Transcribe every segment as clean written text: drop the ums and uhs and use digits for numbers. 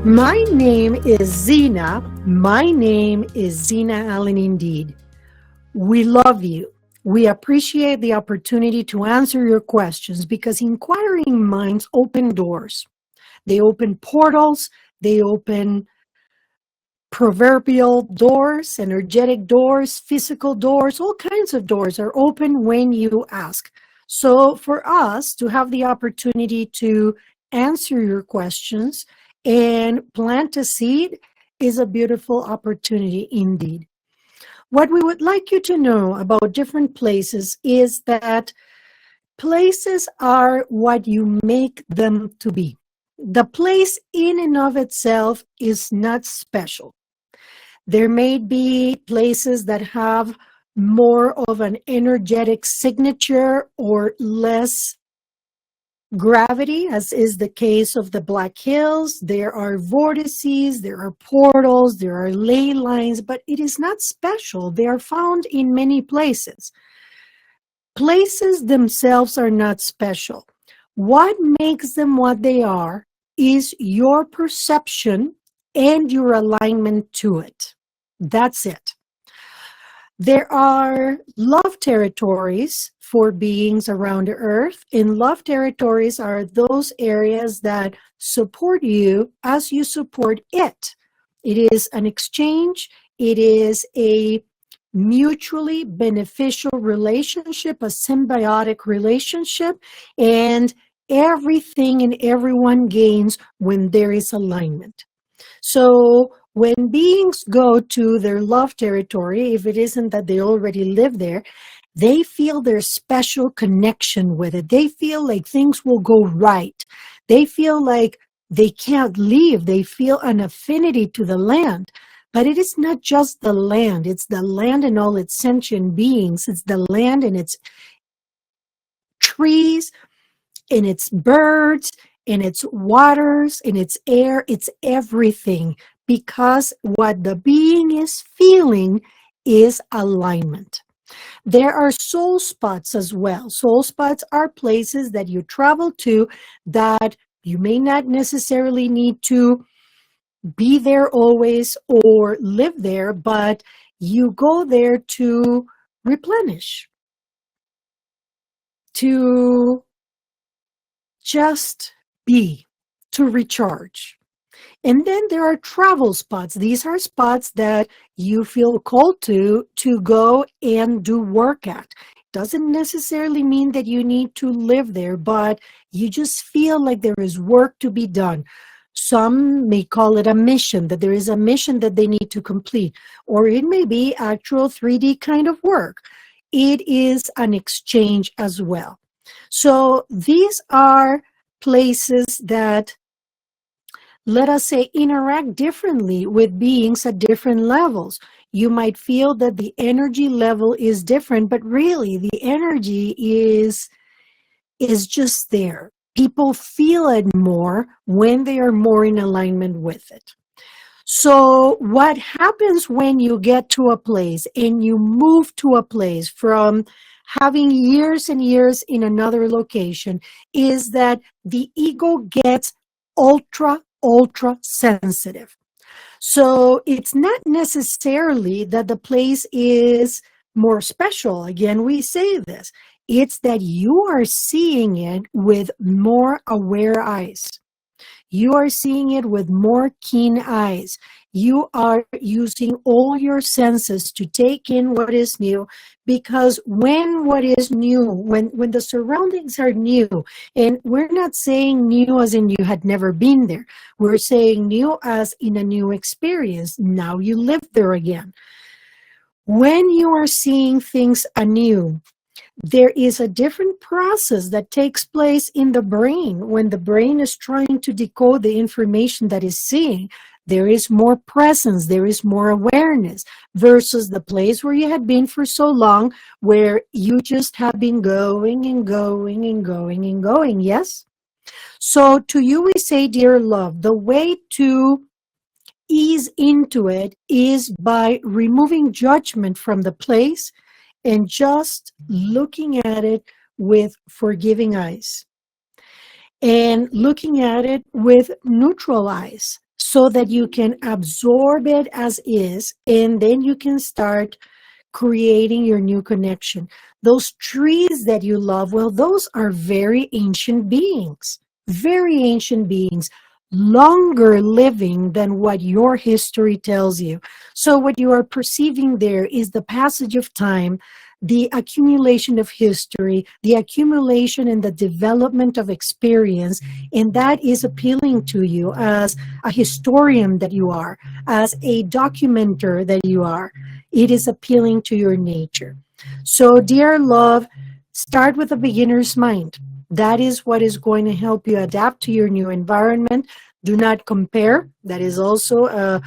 My name is Xina. My name is Xina Allen indeed. We love you. We appreciate the opportunity to answer your questions because inquiring minds open doors. They open portals, they open proverbial doors, energetic doors, physical doors, all kinds of doors are open when you ask. So for us to have the opportunity to answer your questions and plant a seed is a beautiful opportunity indeed. What we would like you to know about different places is that places are what you make them to be. The place in and of itself is not special. There may be places that have more of an energetic signature or less gravity, as is the case of the Black Hills. There are vortices, there are portals, there are ley lines, but it is not special. They are found in many places. Places themselves are not special. What makes them what they are is your perception and your alignment to it. That's it. There are love territories for beings around the earth, and love territories are those areas that support you as you support it. It is an exchange. It is a mutually beneficial relationship, a symbiotic relationship, and everything and everyone gains when there is alignment. So when beings go to their love territory, if it isn't that they already live there, they feel their special connection with it. They feel like things will go right. They feel like they can't leave. They feel an affinity to the land. But it is not just the land. It's the land and all its sentient beings. It's the land and its trees, and its birds, in its waters, in its air, it's everything, because what the being is feeling is alignment. There are soul spots as well. Soul spots are places that you travel to that you may not necessarily need to be there always or live there, but you go there to replenish, to just be, to recharge. And then there are travel spots. These are spots that you feel called to go and do work at. Doesn't necessarily mean that you need to live there, but you just feel like there is work to be done. Some may call it a mission, that there is a mission that they need to complete, or it may be actual 3D kind of work. It is an exchange as well. So these are places that, let us say, interact differently with beings at different levels. You might feel that the energy level is different, but really the energy is just there. People feel it more when they are more in alignment with it. So what happens when you get to a place and you move to a place from having years and years in another location is that the ego gets ultra sensitive. So it's not necessarily that the place is more special. Again, we say this. It's that you are seeing it with more aware eyes. You are seeing it with more keen eyes. You are using all your senses to take in what is new, because when what is new, when the surroundings are new, and we're not saying new as in you had never been there. We're saying new as in a new experience. Now you live there again. When you are seeing things anew, there is a different process that takes place in the brain. When the brain is trying to decode the information that is seeing, there is more presence, there is more awareness, versus the place where you had been for so long, where you just have been going and going and going and going, yes? So to you we say, dear love, the way to ease into it is by removing judgment from the place and just looking at it with forgiving eyes and looking at it with neutral eyes. so that you can absorb it as is, and then you can start creating your new connection. Those trees that you love, well, those are very ancient beings, longer living than what your history tells you. So, what you are perceiving there is the passage of time, the accumulation of history, the accumulation and the development of experience, and that is appealing to you as a historian that you are, as a documenter that you are. It is appealing to your nature. So, dear love, start with a beginner's mind. That is what is going to help you adapt to your new environment. Do not compare. That is also a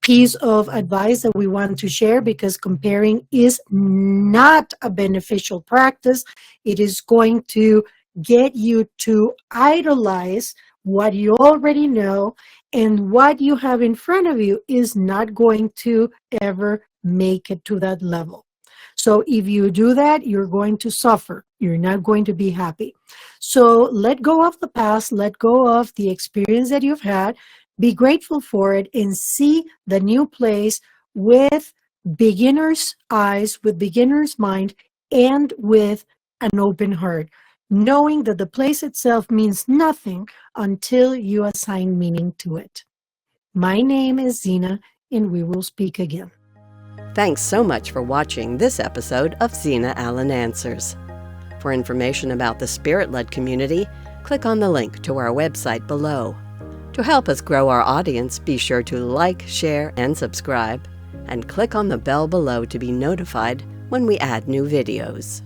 piece of advice that we want to share, because comparing is not a beneficial practice. It is going to get you to idolize what you already know, and what you have in front of you is not going to ever make it to that level. So if you do that, you're going to suffer. You're not going to be happy. So let go of the past, let go of the experience that you've had, be grateful for it, and see the new place with beginner's eyes, with beginner's mind, and with an open heart, knowing that the place itself means nothing until you assign meaning to it. My name is Xina, and we will speak again. Thanks so much for watching this episode of Xina Allen Answers. For information about the Spirit-led community, click on the link to our website below. To help us grow our audience, be sure to like, share, and subscribe, and click on the bell below to be notified when we add new videos.